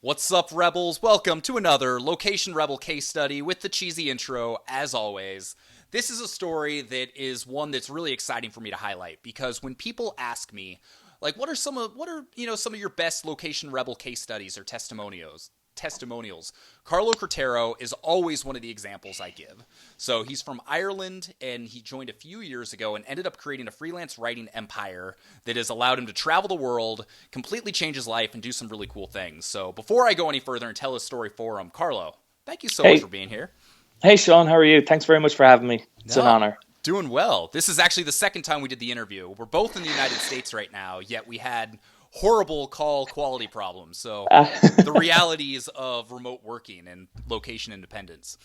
What's up, Rebels? Welcome to another Location Rebel case study with the cheesy intro, as always. This is a story that is one that's really exciting for me to highlight because when people ask me, like, what are some of your best Location Rebel case studies or testimonials, Carlo Cretaro is always one of the examples I give. So he's from Ireland, and he joined a few years ago and ended up creating a freelance writing empire that has allowed him to travel the world, completely change his life, and do some really cool things. So before I go any further and tell his story for him, Carlo, thank you so much for Hey, being here. hey, Sean, how are you? Thanks very much for having me. It's an No, honor. doing well. This is actually the second time we did the interview. We're both in the United States right now, yet we had horrible call quality problems. So Uh, the realities of remote working and location independence.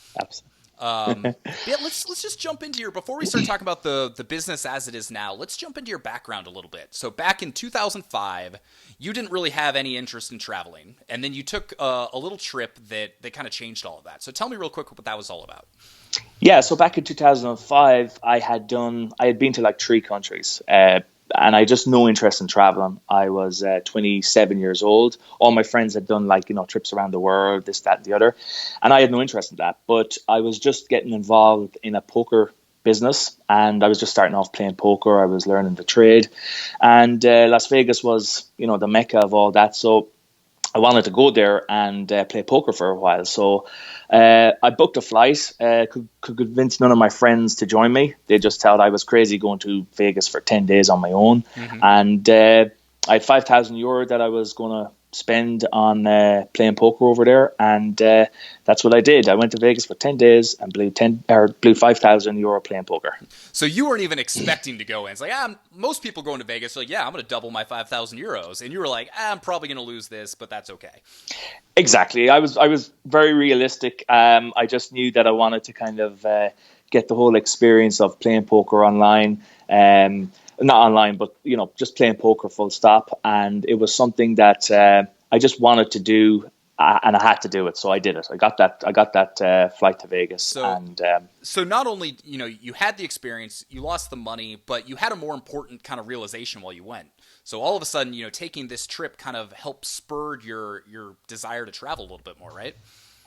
Um, yeah, let's just jump into your before we start talking about the business as it is now. Let's jump into your background a little bit. So back in 2005, you didn't really have any interest in traveling, and then you took a little trip that kind of changed all of that. So tell me real quick what that was all about. Yeah, so back in 2005, I had been to like three countries, and I just no interest in traveling. I was 27 years old. All my friends had done like trips around the world, this, that, and the other, and I had no interest in that. But I was just getting involved in a poker business, and I was just starting off playing poker. I was learning the trade, and Las Vegas was the mecca of all that. So I wanted to go there and play poker for a while. So I booked a flight, could convince none of my friends to join me. They just thought I was crazy going to Vegas for 10 days on my own. Mm-hmm. And I had €5,000 that I was going to spend on playing poker over there. And that's what I did. I went to Vegas for 10 days and blew €5,000 playing poker. So you weren't even expecting to go in. It's like, most people going to Vegas are like, yeah, I'm going to double my €5,000, and you were like, I'm probably going to lose this, but that's okay. Exactly. I was very realistic. I just knew that I wanted to kind of get the whole experience of playing poker online. Not online, but just playing poker full stop. And it was something that I just wanted to do, and I had to do it, so I did it. I got that flight to Vegas, So and so not only you had the experience, you lost the money, but you had a more important kind of realization while you went. So all of a sudden, taking this trip kind of helped spurred your desire to travel a little bit more, right?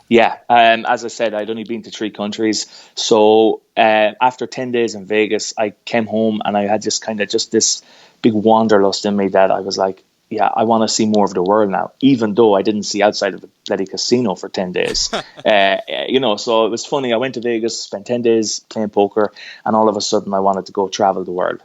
yeah, as I said, I'd only been to three countries. So after 10 days in Vegas, I came home and I had just kind of just this big wanderlust in me that I was like, yeah, I want to see more of the world now, even though I didn't see outside of the bloody casino for 10 days. So it was funny. I went to Vegas, spent 10 days playing poker, and all of a sudden I wanted to go travel the world.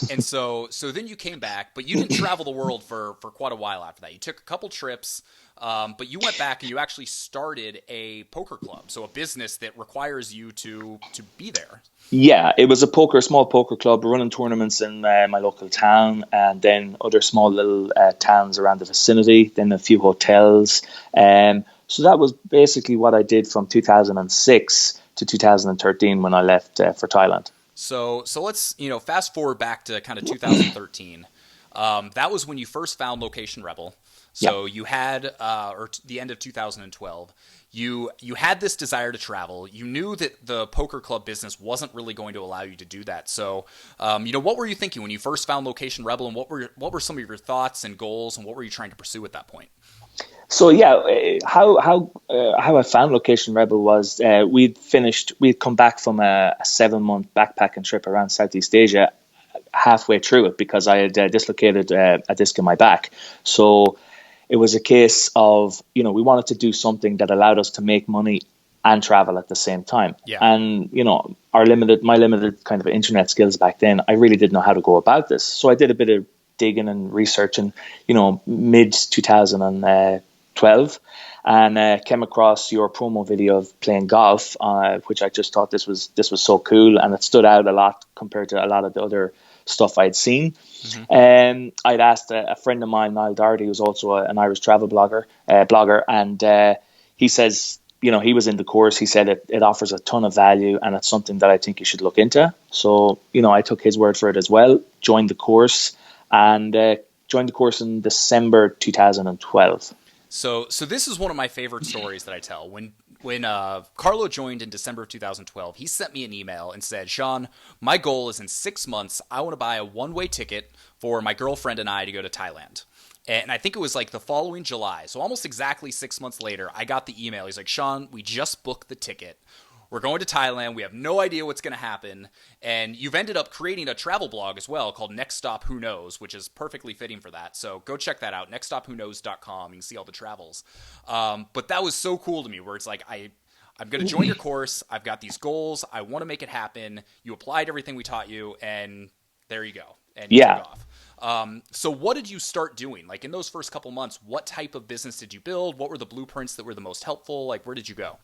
And so then you came back, but you didn't travel the world for quite a while after that. You took a couple trips, but you went back and you actually started a poker club, so a business that requires you to be there. Yeah, it was small poker club, running tournaments in my local town, and then other small little towns around the vicinity, then a few hotels. So that was basically what I did from 2006 to 2013 when I left for Thailand. So let's fast forward back to kind of 2013. That was when you first found Location Rebel. Yeah. So you had the end of 2012. You had this desire to travel. You knew that the poker club business wasn't really going to allow you to do that. So what were you thinking when you first found Location Rebel, and what were some of your thoughts and goals, and what were you trying to pursue at that point? So yeah, how I found Location Rebel was we'd come back from a 7 month backpacking trip around Southeast Asia. Halfway through it, because I had dislocated a disc in my back, so it was a case of we wanted to do something that allowed us to make money and travel at the same time. Yeah. And my limited kind of internet skills back then, I really didn't know how to go about this. So I did a bit of digging and researching, mid 2012, and came across your promo video of playing golf, which I just thought this was so cool, and it stood out a lot compared to a lot of the other stuff I'd seen. Mm-hmm. I'd asked a friend of mine, Niall Doherty, who's also an Irish travel blogger, and he says, he was in the course. He said it offers a ton of value, and it's something that I think you should look into. So, I took his word for it as well, joined the course, and joined the course in December 2012. So this is one of my favorite stories that I tell. When Carlo joined in December of 2012, he sent me an email and said, Sean, my goal is in 6 months, I want to buy a one-way ticket for my girlfriend and I to go to Thailand. And I think it was like the following July. So almost exactly 6 months later, I got the email. He's like, Sean, we just booked the ticket. We're going to Thailand. We have no idea what's going to happen. And you've ended up creating a travel blog as well called Next Stop Who Knows, which is perfectly fitting for that. So go check that out, nextstopwhoknows.com. You can see all the travels. But that was so cool to me where it's like, I'm going to join your course. I've got these goals. I want to make it happen. You applied everything we taught you, and there you go. And you Yeah. took off. So what did you start doing? Like in those first couple months, what type of business did you build? What were the blueprints that were the most helpful? Like, where did you go?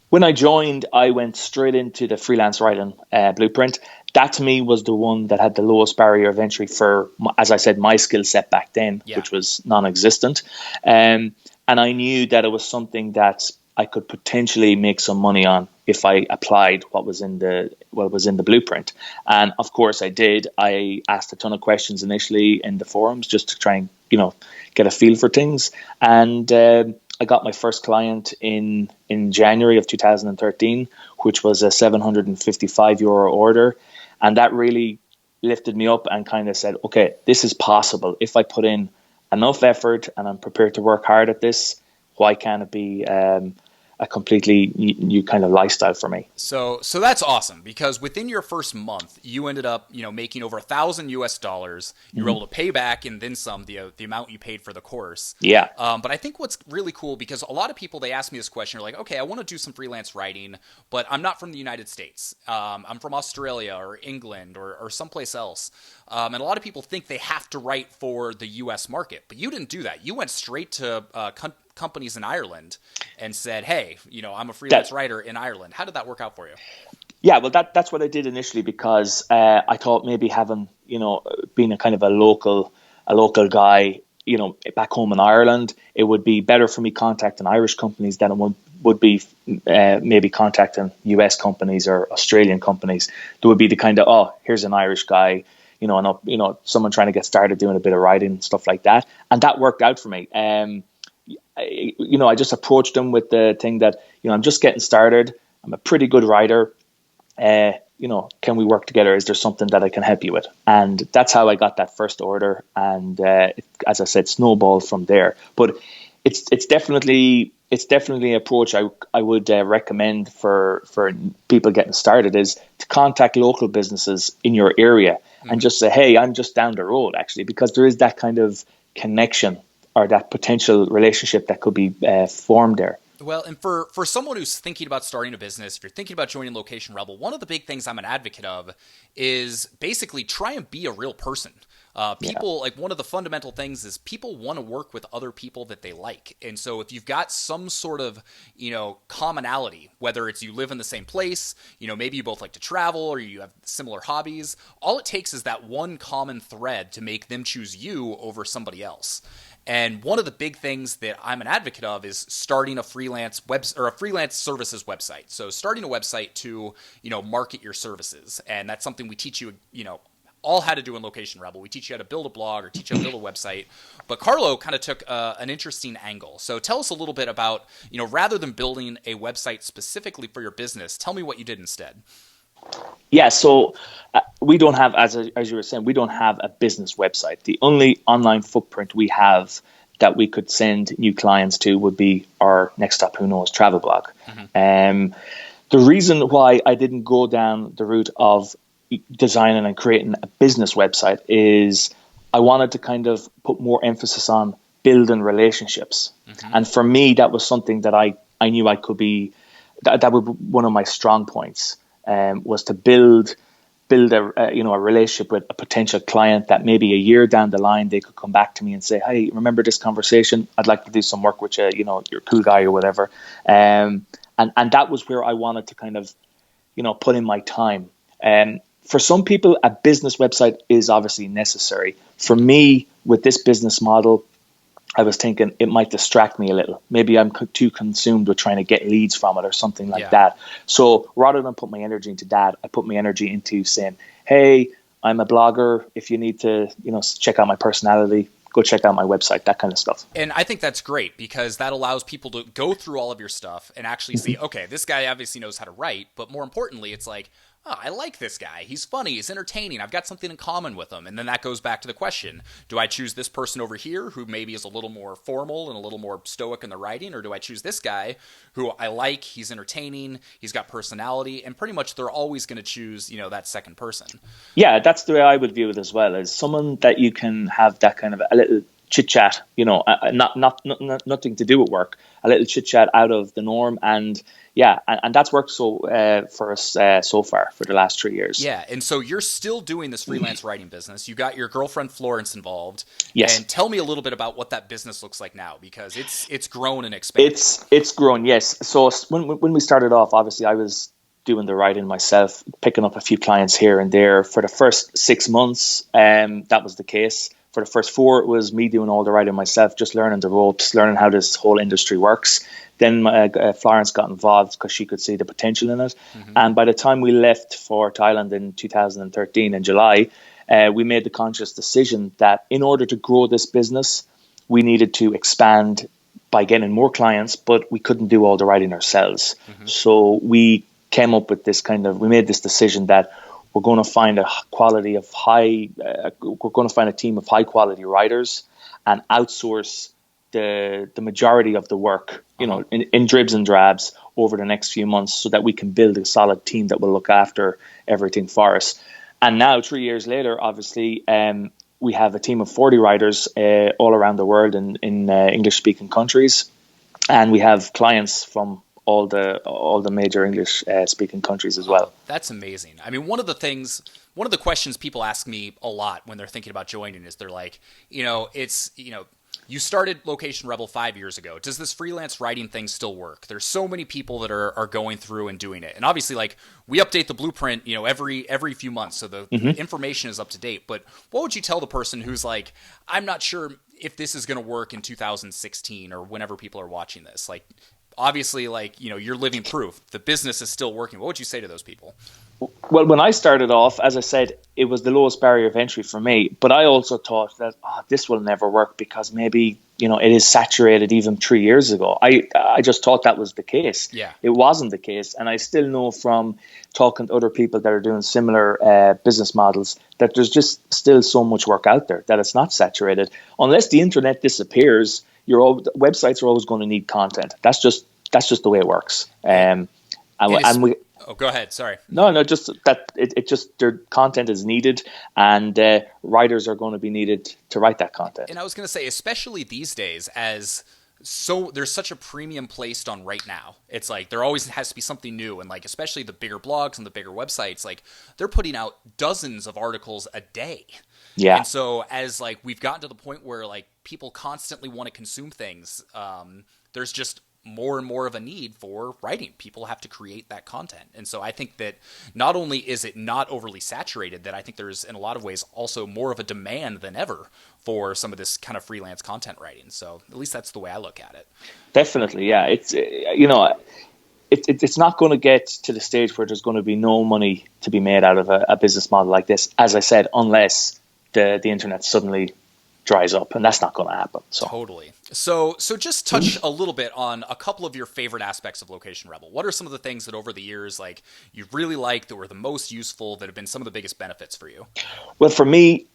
When I joined, I went straight into the freelance writing blueprint. That to me was the one that had the lowest barrier of entry for, as I said, my skill set back then, Yeah. which was non-existent. And I knew that it was something that I could potentially make some money on if I applied what was in the blueprint. And of course I did. I asked a ton of questions initially in the forums just to try and, get a feel for things. And I got my first client in January of 2013, which was a €755 order. And that really lifted me up and kind of said, okay, this is possible. If I put in enough effort and I'm prepared to work hard at this, why can't it be a completely new kind of lifestyle for me? So that's awesome because within your first month, you ended up, making over $1,000 US. You were able to pay back and then some the amount you paid for the course. Yeah. But I think what's really cool because a lot of people they ask me this question, are like, okay, I want to do some freelance writing, but I'm not from the United States. I'm from Australia or England or someplace else. And a lot of people think they have to write for the U.S. market, but you didn't do that. You went straight to companies in Ireland and said, hey, I'm a freelance writer in Ireland. How did that work out for you? Yeah, well, that's what I did initially because I thought maybe having, being a kind of a local guy, back home in Ireland, it would be better for me contacting Irish companies than it would be maybe contacting US companies or Australian companies. There would be the kind of, oh, here's an Irish guy, and someone trying to get started doing a bit of writing and stuff like that. And that worked out for me. I just approached them with the thing that, I'm just getting started. I'm a pretty good writer. Can we work together? Is there something that I can help you with? And that's how I got that first order. And as I said, snowballed from there. But it's definitely an approach I would recommend for people getting started is to contact local businesses in your area and just say, hey, I'm just down the road, actually, because there is that kind of connection or that potential relationship that could be formed there. Well, and for someone who's thinking about starting a business, if you're thinking about joining Location Rebel, one of the big things I'm an advocate of is basically try and be a real person. People, like one of the fundamental things is people want to work with other people that they like. And so if you've got some sort of, commonality, whether it's you live in the same place, maybe you both like to travel or you have similar hobbies, all it takes is that one common thread to make them choose you over somebody else. And one of the big things that I'm an advocate of is starting a freelance a freelance services website. So starting a website to, market your services. And that's something we teach you, all how to do in Location Rebel. We teach you how to build a blog or teach you how to build a website. But Carlo kind of took an interesting angle. So tell us a little bit about, rather than building a website specifically for your business, tell me what you did instead. Yeah, so we don't have, as you were saying, we don't have a business website. The only online footprint we have that we could send new clients to would be our Next Stop Who Knows travel blog. The reason why I didn't go down the route of designing and creating a business website is I wanted to kind of put more emphasis on building relationships. And for me, that was something that I knew I could be, that would be one of my strong points. Was to build a relationship with a potential client that maybe a year down the line they could come back to me and say, hey, remember this conversation? I'd like to do some work with you, you're a cool guy or whatever. And that was where I wanted to kind of, put in my time. For some people, a business website is obviously necessary. For me, with this business model, I was thinking it might distract me a little. Maybe I'm too consumed with trying to get leads from it or something like that. So rather than put my energy into that, I put my energy into saying, hey, I'm a blogger. If you need to, check out my personality, go check out my website, that kind of stuff. And I think that's great because that allows people to go through all of your stuff and actually see, okay, this guy obviously knows how to write, but more importantly, it's like, oh, I like this guy. He's funny. He's entertaining. I've got something in common with him. And then that goes back to the question, do I choose this person over here who maybe is a little more formal and a little more stoic in the writing? Or do I choose this guy who I like? He's entertaining. He's got personality. And pretty much they're always going to choose, that second person. Yeah, that's the way I would view it as well, as someone that you can have that kind of a little chit chat, not nothing to do with work, a little chit chat out of the norm, and that's worked for us so far for the last 3 years. Yeah, and so you're still doing this freelance writing business. You got your girlfriend Florence involved. Yes. And tell me a little bit about what that business looks like now, because it's grown and expanded. It's grown, yes. So when we started off, obviously I was doing the writing myself, picking up a few clients here and there. For the first 6 months, that was the case. For the first 4, it was me doing all the writing myself, just learning the ropes, learning how this whole industry works. Then Florence got involved because she could see the potential in it. Mm-hmm. And by the time we left for Thailand in 2013 in July, we made the conscious decision that in order to grow this business, we needed to expand by getting more clients, but we couldn't do all the writing ourselves. Mm-hmm. So we came up with we made this decision that we're going to find we're going to find a team of high quality writers and outsource the majority of the work, in dribs and drabs over the next few months, so that we can build a solid team that will look after everything for us. And now, 3 years later, obviously, we have a team of 40 writers all around the world in English speaking countries, and we have clients from all the major English speaking countries as well. That's amazing. I mean, one of the questions people ask me a lot when they're thinking about joining is they're like, you started Location Rebel 5 years ago. Does this freelance writing thing still work? There's so many people that are going through and doing it. And obviously, like, we update the blueprint, every few months. So the information is up to date. But what would you tell the person who's like, I'm not sure if this is going to work in 2016 or whenever people are watching this? Like, obviously, you're living proof. The business is still working. What would you say to those people? Well, when I started off, as I said, it was the lowest barrier of entry for me. But I also thought that this will never work because maybe, it is saturated even 3 years ago. I just thought that was the case. Yeah. It wasn't the case. And I still know from talking to other people that are doing similar business models that there's just still so much work out there that it's not saturated. Unless the internet disappears, websites are always going to need content. That's just the way it works. Go ahead. Sorry. No, just that their content is needed, and writers are going to be needed to write that content. And I was going to say, especially these days, there's such a premium placed on right now. It's like there always has to be something new, and like especially the bigger blogs and the bigger websites, like they're putting out dozens of articles a day. Yeah. And so as like we've gotten to the point where like people constantly want to consume things, there's just more and more of a need for writing. People have to create that content. And so I think that not only is it not overly saturated, that I think there's in a lot of ways also more of a demand than ever for some of this kind of freelance content writing. So at least that's the way I look at it. Definitely. Yeah. It's, it's not going to get to the stage where there's going to be no money to be made out of a business model like this, as I said, unless the internet suddenly dries up, and that's not going to happen. So. Totally. So just touch a little bit on a couple of your favorite aspects of Location Rebel. What are some of the things that over the years, like, you've really liked, that were the most useful, that have been some of the biggest benefits for you? Well, for me,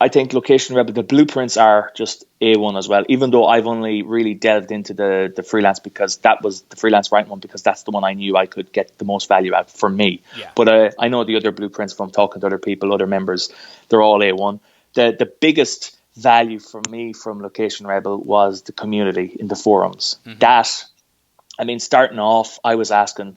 I think Location Rebel, the blueprints are just A1 as well, even though I've only really delved into the freelance, because that was the freelance writing one, because that's the one I knew I could get the most value out for me. Yeah. But I know the other blueprints from talking to other people, other members, they're all A1. The biggest value for me from Location Rebel was the community in the forums. Mm-hmm. Starting off, I was asking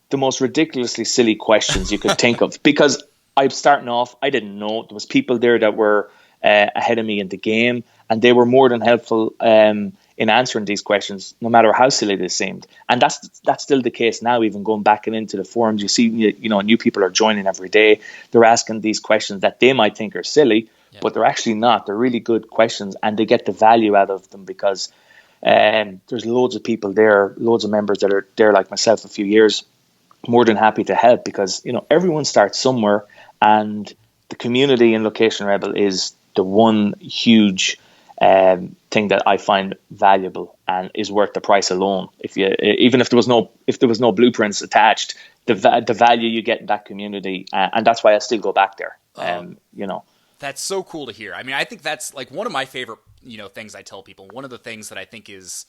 the most ridiculously silly questions you could think of, because I'm starting off, I didn't know. There was people there that were ahead of me in the game, and they were more than helpful in answering these questions, no matter how silly they seemed. And that's still the case now, even going back and into the forums. You see, new people are joining every day. They're asking these questions that they might think are silly, but they're actually not. They're really good questions, and they get the value out of them, because there's loads of people there, loads of members that are there like myself a few years, more than happy to help, because everyone starts somewhere, and the community in Location Rebel is the one huge thing that I find valuable and is worth the price alone. Even if there was no blueprints attached, the value you get in that community, and that's why I still go back there. That's so cool to hear. I mean, I think that's like one of my favorite, things I tell people. One of the things that I think is,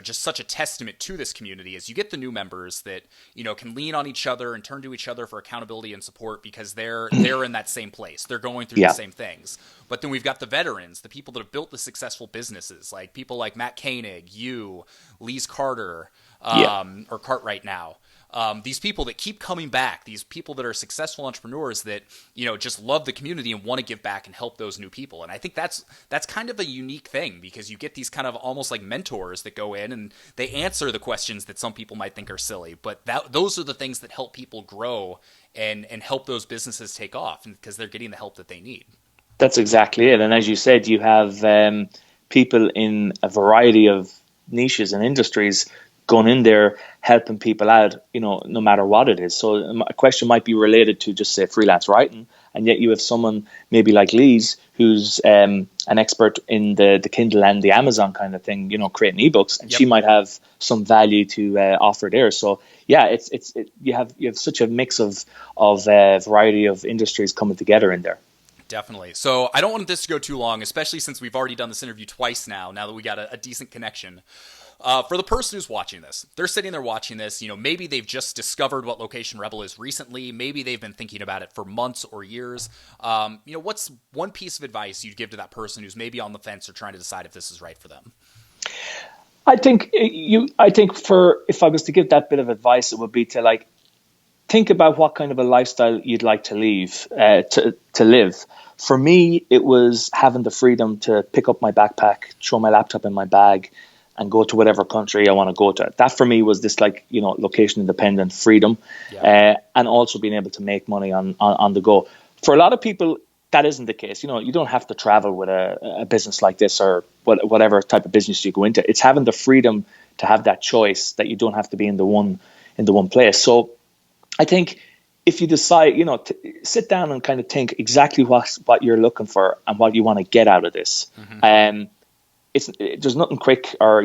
just such a testament to this community is you get the new members that, can lean on each other and turn to each other for accountability and support because they're in that same place. They're going through the same things. But then we've got the veterans, the people that have built the successful businesses, like people like Matt Koenig, Lise Carter, or Cartwright now. These people that keep coming back, these people that are successful entrepreneurs that, just love the community and want to give back and help those new people. And I think that's kind of a unique thing because you get these kind of almost like mentors that go in and they answer the questions that some people might think are silly. But those are the things that help people grow and help those businesses take off because they're getting the help that they need. That's exactly it. And as you said, you have people in a variety of niches and industries going in there helping people out, no matter what it is. So a question might be related to just say freelance writing, and yet you have someone maybe like Lise who's an expert in the Kindle and the Amazon kind of thing, creating ebooks, and she might have some value to offer there. So yeah, you have such a mix of variety of industries coming together in there. Definitely. So I don't want this to go too long, especially since we've already done this interview twice now that we got a decent connection. For the person who's watching this, they're sitting there watching this, maybe they've just discovered what Location Rebel is recently. Maybe they've been thinking about it for months or years. What's one piece of advice you'd give to that person who's maybe on the fence or trying to decide if this is right for them? I think if I was to give that bit of advice, it would be to think about what kind of a lifestyle you'd like to live. For me, it was having the freedom to pick up my backpack, throw my laptop in my bag, and go to whatever country I want to go to. That for me was this location independent freedom, and also being able to make money on the go. For a lot of people, that isn't the case. You don't have to travel with a business like this or whatever type of business you go into. It's having the freedom to have that choice that you don't have to be in the one place. So I think if you decide, to sit down and kind of think exactly what you're looking for and what you want to get out of this. Mm-hmm. There's nothing quick or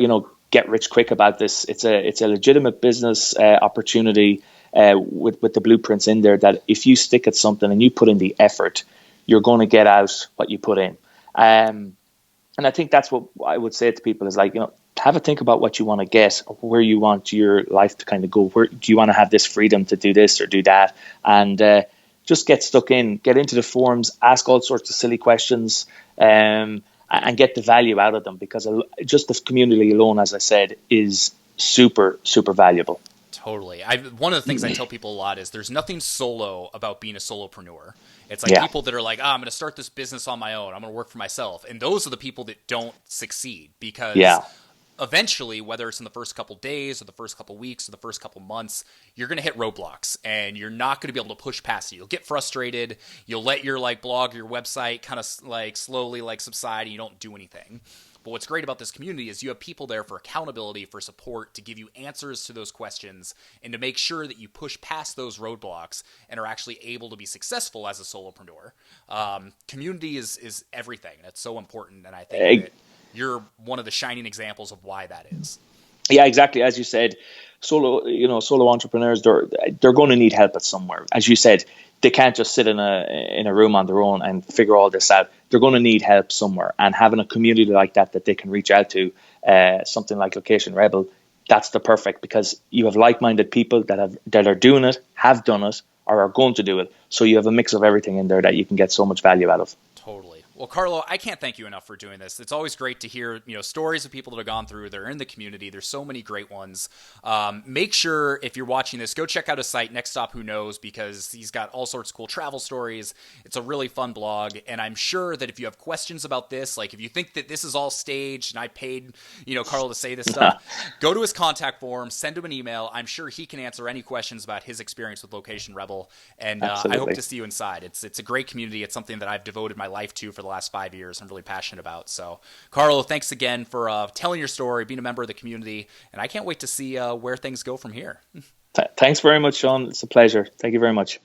get rich quick about this. It's a legitimate business opportunity with the blueprints in there that if you stick at something and you put in the effort, you're going to get out what you put in. And I think that's what I would say to people is have a think about what you want to get, or where you want your life to kind of go. Where do you want to have this freedom to do this or do that? And just get stuck in, get into the forums, ask all sorts of silly questions, and get the value out of them, because just the community alone, as I said, is super, super valuable. Totally. One of the things I tell people a lot is there's nothing solo about being a solopreneur. It's like people that are like, I'm going to start this business on my own. I'm going to work for myself. And those are the people that don't succeed because eventually, whether it's in the first couple days or the first couple weeks or the first couple months, you're going to hit roadblocks and you're not going to be able to push past it. You'll get frustrated. You'll let your blog, your website kind of slowly subside and you don't do anything. But what's great about this community is you have people there for accountability, for support, to give you answers to those questions, and to make sure that you push past those roadblocks and are actually able to be successful as a solopreneur. Community is everything, and it's so important, and I think that you're one of the shining examples of why that is. Yeah, exactly. As you said, solo entrepreneurs, they're going to need help at somewhere. As you said, they can't just sit in a room on their own and figure all this out. They're going to need help somewhere, and having a community like that they can reach out to, something like Location Rebel, that's the perfect, because you have like-minded people that are doing it, have done it, or are going to do it. So you have a mix of everything in there that you can get so much value out of. Totally. Well, Carlo, I can't thank you enough for doing this. It's always great to hear, stories of people that have gone through. They're in the community. There's so many great ones. Make sure if you're watching this, go check out his site, Next Stop Who Knows, because he's got all sorts of cool travel stories. It's a really fun blog, and I'm sure that if you have questions about this, like if you think that this is all staged and I paid, Carlo to say this stuff, go to his contact form, send him an email. I'm sure he can answer any questions about his experience with Location Rebel, and I hope to see you inside. It's a great community. It's something that I've devoted my life to for the last 5 years. I'm really passionate about. So, Carlo, thanks again for telling your story, being a member of the community, and I can't wait to see where things go from here. Thanks very much, Sean. It's a pleasure. Thank you very much.